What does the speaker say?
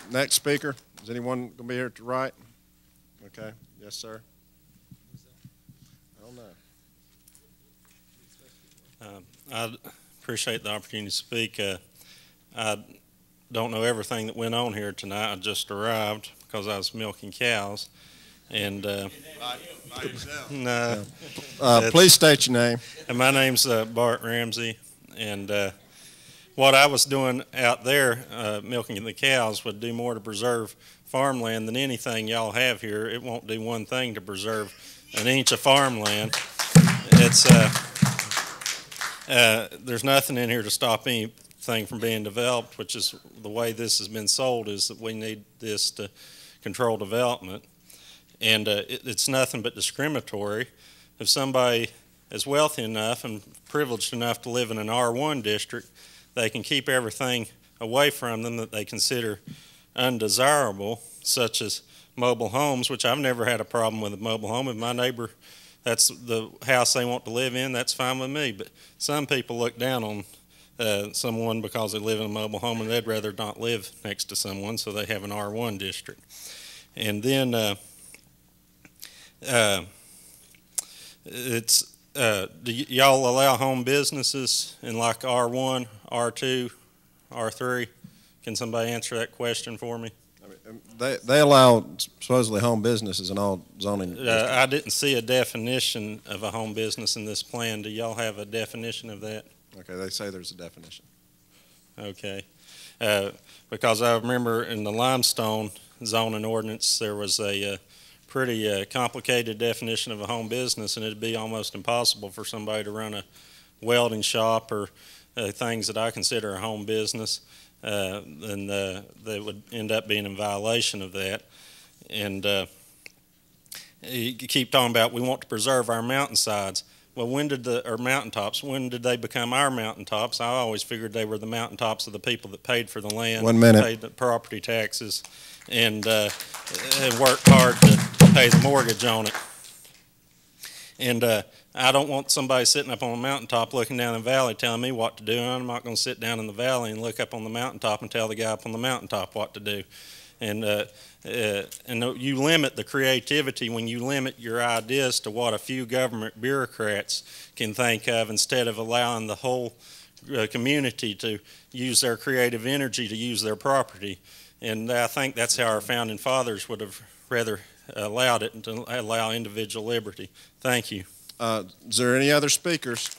Next speaker, is anyone going to be here to the right? Okay, yes, sir. I don't know. I appreciate the opportunity to speak. I don't know everything that went on here tonight. I just arrived because I was milking cows. And by yourself. No. Please state your name. And my name's Bart Ramsey. And what I was doing out there, milking the cows, would do more to preserve farmland than anything y'all have here. It won't do one thing to preserve an inch of farmland. It's there's nothing in here to stop anything from being developed, which is the way this has been sold, is that we need this to control development. And it's nothing but discriminatory. If somebody is wealthy enough and privileged enough to live in an R1 district, they can keep everything away from them that they consider undesirable, such as mobile homes, which I've never had a problem with a mobile home. If my neighbor, that's the house they want to live in, that's fine with me. But some people look down on someone because they live in a mobile home, and they'd rather not live next to someone, so they have an R1 district. And then do y'all allow home businesses in like R1, R2, R3? Can somebody answer that question for me? I mean, they allow supposedly home businesses in all zoning. I didn't see a definition of a home business in this plan. Do y'all have a definition of that? Okay, they say there's a definition. Okay. Because I remember in the limestone zoning ordinance there was a pretty complicated definition of a home business, and it'd be almost impossible for somebody to run a welding shop or things that I consider a home business, and they would end up being in violation of that. And you keep talking about we want to preserve our mountainsides. Well, or mountaintops, when did they become our mountaintops? I always figured they were the mountaintops of the people that paid for the land, 1 minute. paid the property taxes, and worked hard to pay the mortgage on it. And I don't want somebody sitting up on a mountaintop looking down the valley telling me what to do. I'm not going to sit down in the valley and look up on the mountaintop and tell the guy up on the mountaintop what to do. And you limit the creativity when you limit your ideas to what a few government bureaucrats can think of, instead of allowing the whole community to use their creative energy to use their property. And I think that's how our founding fathers would have rather allowed it, to allow individual liberty. Thank you. Is there any other speakers?